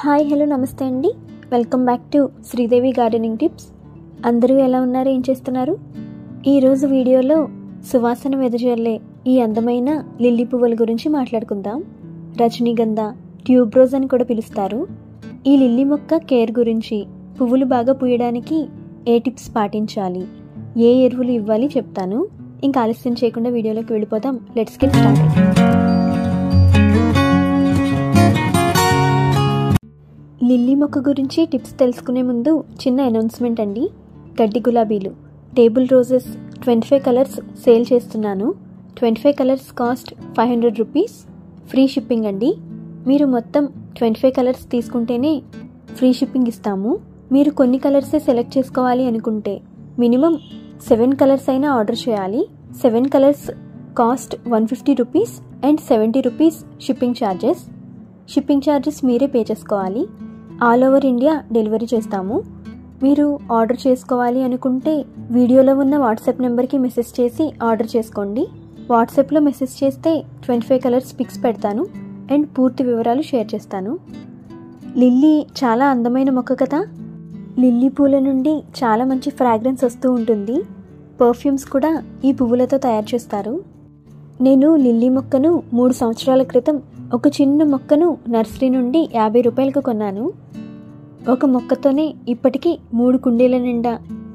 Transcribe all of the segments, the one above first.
Hi hello నమస్తే అండి. Welcome back to Sridevi gardening tips. అందరూ ఎలా ఉన్నారు, ఏం చేస్తున్నారు? ఈరోజు వీడియోలో సువాసన వెదజల్లే ఈ అందమైన లిల్లీ పువ్వుల గురించి మాట్లాడుకుందాం. రజనీగంధ, ట్యూబ్రోజ్ అని కూడా పిలుస్తారు. ఈ లిల్లీ మొక్క కేర్ గురించి, పువ్వులు బాగా పూయడానికి ఏ టిప్స్ పాటించాలి, ఏ ఎరువులు ఇవ్వాలి చెప్తాను. ఇంకా ఆలస్యం చేయకుండా వీడియోలోకి వెళ్ళిపోదాం. Let's get started. లిల్లీ మొక్క గురించి టిప్స్ తెలుసుకునే ముందు చిన్న అనౌన్స్మెంట్ అండి. గడ్డి గులాబీలు, టేబుల్ రోజెస్ 25 కలర్స్ సేల్ చేస్తున్నాను. 25 colours cost 500 rupees. Free shipping అండి. మీరు మొత్తం 25 కలర్స్ తీసుకుంటేనే ఫ్రీ షిప్పింగ్ ఇస్తాము. మీరు కొన్ని కలర్సే సెలెక్ట్ చేసుకోవాలి అనుకుంటే మినిమం 7 కలర్స్ అయినా ఆర్డర్ చేయాలి. 7 colours cost 150 rupees and 70 rupees shipping charges. Shipping charges మీరే పే చేసుకోవాలి. ఆల్ ఓవర్ ఇండియా డెలివరీ చేస్తాము. మీరు ఆర్డర్ చేసుకోవాలి అనుకుంటే వీడియోలో ఉన్న వాట్సాప్ నెంబర్కి మెసేజ్ చేసి ఆర్డర్ చేసుకోండి. వాట్సాప్లో మెసేజ్ చేస్తే 25 కలర్స్ పిక్స్ పెడతాను అండ్ పూర్తి వివరాలు షేర్ చేస్తాను. లిల్లీ చాలా అందమైన మొక్క కదా. లిల్లీ పూల నుండి చాలా మంచి ఫ్రాగ్రెన్స్ వస్తూ ఉంటుంది. పర్ఫ్యూమ్స్ కూడా ఈ పువ్వులతో తయారు చేస్తారు. నేను లిల్లీ మొక్కను 3 సంవత్సరాల క్రితం ఒక చిన్న మొక్కను నర్సరీ నుండి 50 రూపాయలకు కొన్నాను. ఒక మొక్కతోనే ఇప్పటికీ 3 కుండీల నిండా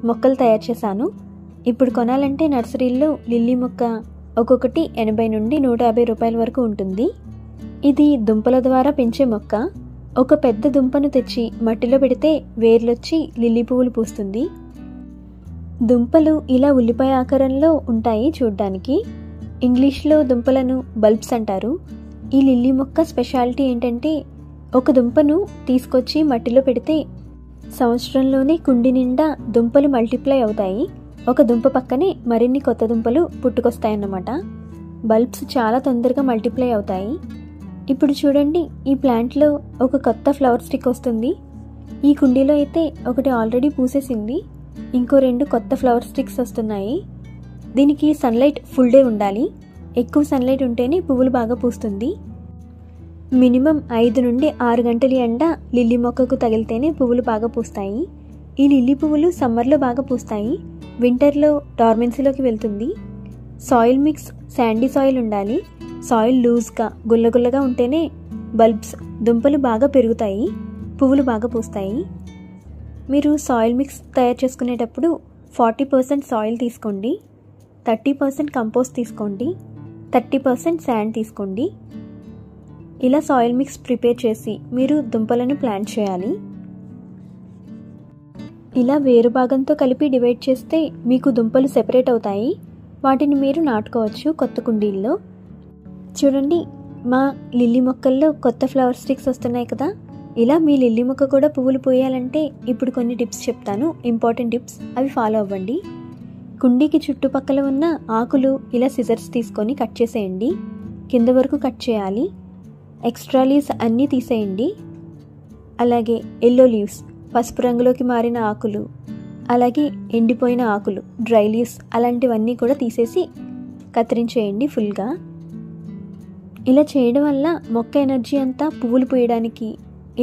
మొక్కలు తయారు చేశాను. ఇప్పుడు కొనాలంటే నర్సరీల్లో లిల్లీ మొక్క ఒక్కొక్కటి 80 నుండి 150 రూపాయల వరకు ఉంటుంది. ఇది దుంపల ద్వారా పెంచే మొక్క. ఒక పెద్ద దుంపను తెచ్చి మట్టిలో పెడితే వేర్లొచ్చి లిల్లీ పువ్వులు పూస్తుంది. దుంపలు ఇలా ఉల్లిపాయ ఆకారంలో ఉంటాయి చూడ్డానికి. ఇంగ్లీష్లో దుంపలను బల్బ్స్ అంటారు. ఈ లిల్లీ మొక్క స్పెషాలిటీ ఏంటంటే ఒక దుంపను తీసుకొచ్చి మట్టిలో పెడితే సంవత్సరంలోనే కుండి నిండా దుంపలు మల్టిప్లై అవుతాయి. ఒక దుంప పక్కనే మరిన్ని కొత్త దుంపలు పుట్టుకొస్తాయన్నమాట. బల్బ్స్ చాలా తొందరగా మల్టిప్లై అవుతాయి. ఇప్పుడు చూడండి, ఈ ప్లాంట్లో ఒక కొత్త ఫ్లవర్ స్టిక్ వస్తుంది. ఈ కుండీలో అయితే ఒకటి ఆల్రెడీ పూసేసింది. ఇంకో 2 కొత్త ఫ్లవర్ స్టిక్స్ వస్తున్నాయి. దీనికి సన్లైట్ ఫుల్ డే ఉండాలి. ఎక్కువ సన్లైట్ ఉంటేనే పువ్వులు బాగా పూస్తుంది. మినిమం 5 నుండి 6 గంటల ఎండ లిల్లీ మొక్కకు తగిలితేనే పువ్వులు బాగా పూస్తాయి. ఈ లిల్లీ పువ్వులు సమ్మర్లో బాగా పూస్తాయి. వింటర్లో డార్మెన్సీలోకి వెళ్తుంది. సాయిల్ మిక్స్ శాండీ సాయిల్ ఉండాలి. సాయిల్ లూజ్గా గుల్లగుల్లగా ఉంటేనే బల్బ్స్ దుంపలు బాగా పెరుగుతాయి, పువ్వులు బాగా పూస్తాయి. మీరు సాయిల్ మిక్స్ తయారు చేసుకునేటప్పుడు 40% సాయిల్ తీసుకోండి, 30% కంపోస్ట్ తీసుకోండి, 30% శాండ్ తీసుకోండి. ఇలా సాయిల్ మిక్స్ ప్రిపేర్ చేసి మీరు దుంపలను ప్లాంట్ చేయాలి. ఇలా వేరు భాగంతో కలిపి డివైడ్ చేస్తే మీకు దుంపలు సెపరేట్ అవుతాయి. వాటిని మీరు నాటుకోవచ్చు కొత్త కుండీల్లో. చూడండి, మా లిల్లీ మొక్కల్లో కొత్త ఫ్లవర్ స్టిక్స్ వస్తున్నాయి కదా. ఇలా మీ లిల్లీ మొక్క కూడా పువ్వులు పూయాలంటే ఇప్పుడు కొన్ని టిప్స్ చెప్తాను, ఇంపార్టెంట్ టిప్స్. అవి ఫాలో అవ్వండి. కుండీకి చుట్టుపక్కల ఉన్న ఆకులు ఇలా సిజర్స్ తీసుకొని కట్ చేసేయండి. కింద వరకు కట్ చేయాలి. ఎక్స్ట్రా లీవ్స్ అన్నీ తీసేయండి. అలాగే ఎల్లో లీవ్స్, పసుపు రంగులోకి మారిన ఆకులు, అలాగే ఎండిపోయిన ఆకులు, డ్రై లీవ్స్ అలాంటివన్నీ కూడా తీసేసి కత్తిరించేయండి ఫుల్గా. ఇలా చేయడం వల్ల మొక్క ఎనర్జీ అంతా పువ్వులు పూయడానికి,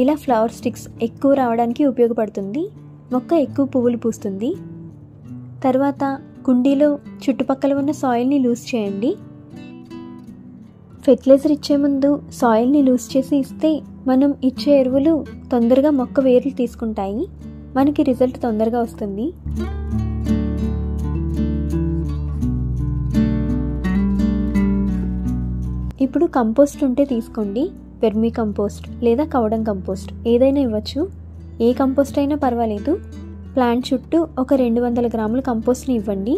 ఇలా ఫ్లవర్ స్టిక్స్ ఎక్కువ రావడానికి ఉపయోగపడుతుంది. మొక్క ఎక్కువ పువ్వులు పూస్తుంది. తర్వాత కుండీలో చుట్టుపక్కల ఉన్న సాయిల్ని లూజ్ చేయండి. ఫెర్టిలైజర్ ఇచ్చే ముందు సాయిల్ని లూజ్ చేసి ఇస్తే మనం ఇచ్చే ఎరువులు తొందరగా మొక్క వేర్లు తీసుకుంటాయి. మనకి రిజల్ట్ తొందరగా వస్తుంది. ఇప్పుడు కంపోస్ట్ ఉంటే తీసుకోండి. వెర్మీ కంపోస్ట్ లేదా కవడం కంపోస్ట్ ఏదైనా ఇవ్వచ్చు. ఏ కంపోస్ట్ అయినా పర్వాలేదు. ప్లాంట్ చుట్టూ ఒక 200 గ్రాముల కంపోస్ట్ని ఇవ్వండి.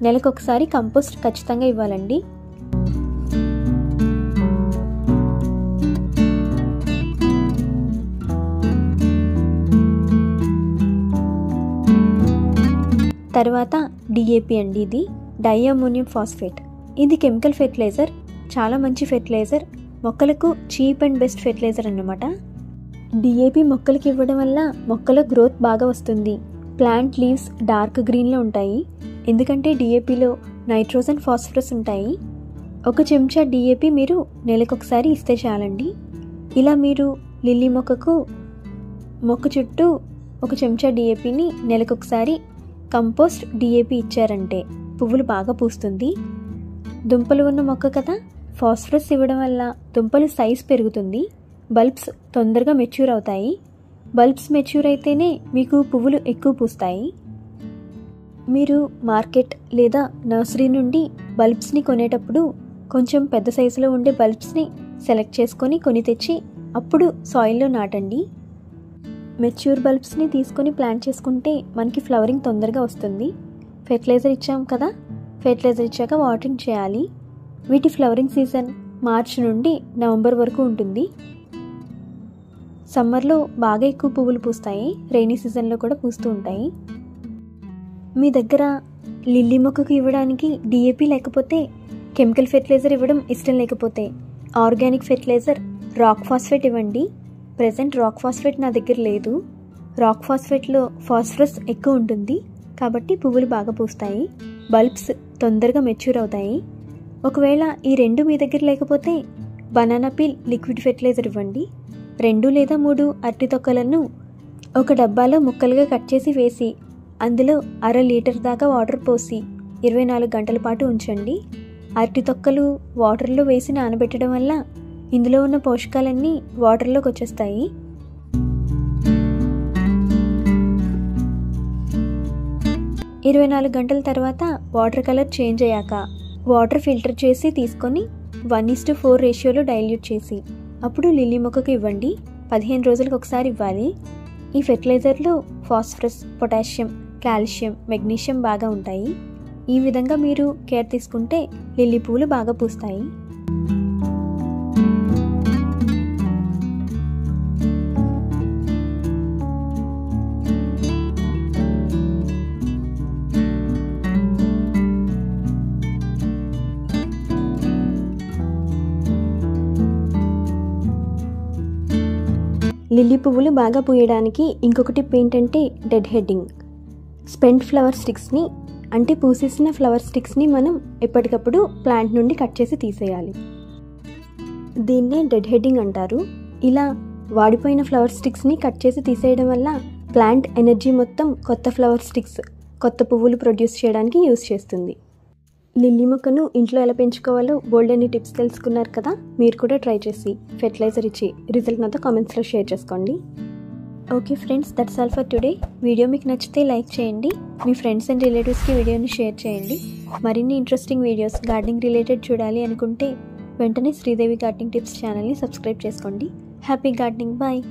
నెలకొకసారి కంపోస్ట్ ఖచ్చితంగా ఇవ్వాలండి. తర్వాత డిఏపి అండి, ఇది డైఅమోనియం ఫాస్ఫేట్. ఇది కెమికల్ ఫెర్టిలైజర్, చాలా మంచి ఫెర్టిలైజర్. మొక్కలకు చీప్ అండ్ బెస్ట్ ఫెర్టిలైజర్ అన్నమాట. డిఏపి మొక్కలకి ఇవ్వడం వల్ల మొక్కల గ్రోత్ బాగా వస్తుంది. ప్లాంట్ లీవ్స్ డార్క్ గ్రీన్లో ఉంటాయి, ఎందుకంటే డిఏపిలో నైట్రోజన్, ఫాస్ఫరస్ ఉంటాయి. 1 చెంచా డిఏపి మీరు నెలకొకసారి ఇస్తే చాలండి. ఇలా మీరు లిల్లీ మొక్క చుట్టూ 1 చెంచా డిఏపిని నెలకొకసారి కంపోస్ట్ డిఏపి ఇచ్చారంటే పువ్వులు బాగా పూస్తుంది. దుంపలు ఉన్న మొక్క కదా, ఫాస్ఫరస్ ఇవ్వడం వల్ల దుంపలు సైజ్ పెరుగుతుంది, బల్బ్స్ తొందరగా మెచ్యూర్ అవుతాయి. బల్బ్స్ మెచ్యూర్ అయితేనే మీకు పువ్వులు ఎక్కువ పూస్తాయి. మీరు మార్కెట్ లేదా నర్సరీ నుండి బల్బ్స్ని కొనేటప్పుడు కొంచెం పెద్ద సైజులో ఉండే బల్బ్స్ని సెలెక్ట్ చేసుకొని కొని తెచ్చి అప్పుడు సాయిల్లో నాటండి. మెచ్యూర్ బల్బ్స్ని తీసుకొని ప్లాంట్ చేసుకుంటే మనకి ఫ్లవరింగ్ తొందరగా వస్తుంది. ఫెర్టిలైజర్ ఇచ్చాం కదా, ఫెర్టిలైజర్ ఇచ్చాక వాటరింగ్ చేయాలి. వీటి ఫ్లవరింగ్ సీజన్ మార్చ్ నుండి నవంబర్ వరకు ఉంటుంది. సమ్మర్లో బాగా ఎక్కువ పువ్వులు పూస్తాయి, రైనీ సీజన్లో కూడా పూస్తూ ఉంటాయి. మీ దగ్గర లిల్లీ మొక్కకు ఇవ్వడానికి డిఏపి లేకపోతే, కెమికల్ ఫెర్టిలైజర్ ఇవ్వడం ఇష్టం లేకపోతే ఆర్గానిక్ ఫెర్టిలైజర్ రాక్ ఫాస్ఫేట్ ఇవ్వండి. ప్రజెంట్ రాక్ ఫాస్ఫేట్ నా దగ్గర లేదు. రాక్ ఫాస్ఫేట్లో ఫాస్ఫరస్ ఎక్కువ ఉంటుంది కాబట్టి పువ్వులు బాగా పూస్తాయి, బల్బ్స్ తొందరగా మెచ్యూర్ అవుతాయి. ఒకవేళ ఈ 2 మీ దగ్గర లేకపోతే బనానా పీల్ లిక్విడ్ ఫెర్టిలైజర్ ఇవ్వండి. 2 లేదా 3 అరటి తొక్కలను ఒక డబ్బాలో ముక్కలుగా కట్ చేసి వేసి అందులో 1/2 లీటర్ దాకా వాటర్ పోసి 24 గంటల పాటు ఉంచండి. అరటి తొక్కలు వాటర్లో వేసి నానబెట్టడం వల్ల ఇందులో ఉన్న పోషకాలన్నీ వాటర్లోకి వచ్చేస్తాయి. ఇరవై 24 గంటల తర్వాత వాటర్ కలర్ చేంజ్ అయ్యాక వాటర్ ఫిల్టర్ చేసి తీసుకొని 1:4 రేషియోలో డైల్యూట్ చేసి అప్పుడు లిల్లీ మొక్కకు ఇవ్వండి. 15 రోజులకు ఒకసారి ఇవ్వాలి. ఈ ఫెర్టిలైజర్లో ఫాస్ఫరస్, పొటాషియం, కాల్షియం, మెగ్నీషియం బాగా ఉంటాయి. ఈ విధంగా మీరు కేర్ తీసుకుంటే లిల్లీ పువ్వులు బాగా పూస్తాయి. లిల్లీ పువ్వులు బాగా పూయడానికి ఇంకొక టిప్ ఏంటంటే డెడ్ హెడ్డింగ్. స్పెంట్ ఫ్లవర్ స్టిక్స్ని అంటే పూసేసిన ఫ్లవర్ స్టిక్స్ని మనం ఎప్పటికప్పుడు ప్లాంట్ నుండి కట్ చేసి తీసేయాలి. దీన్నే డెడ్ హెడ్డింగ్ అంటారు. ఇలా వాడిపోయిన ఫ్లవర్ స్టిక్స్ని కట్ చేసి తీసేయడం వల్ల ప్లాంట్ ఎనర్జీ మొత్తం కొత్త ఫ్లవర్ స్టిక్స్, కొత్త పువ్వులు ప్రొడ్యూస్ చేయడానికి యూస్ చేస్తుంది. లిల్లీ మొక్కను ఇంట్లో ఎలా పెంచుకోవాలో బోల్డ్ అన్ని టిప్స్ తెలుసుకున్నారు కదా, మీరు కూడా ట్రై చేసి ఫెర్టిలైజర్ ఇచ్చి రిజల్ట్ నాతో కామెంట్స్లో షేర్ చేసుకోండి. Okay friends, that's all for today. Video మీకు నచ్చితే లైక్ చేయండి, మీ ఫ్రెండ్స్ అండ్ రిలేటివ్స్కి వీడియోని షేర్ చేయండి. మరిన్ని ఇంట్రెస్టింగ్ వీడియోస్ గార్డెనింగ్ రిలేటెడ్ చూడాలి అనుకుంటే వెంటనే శ్రీదేవి గార్డెనింగ్ టిప్స్ ఛానల్ని సబ్స్క్రైబ్ చేసుకోండి. Happy gardening, bye.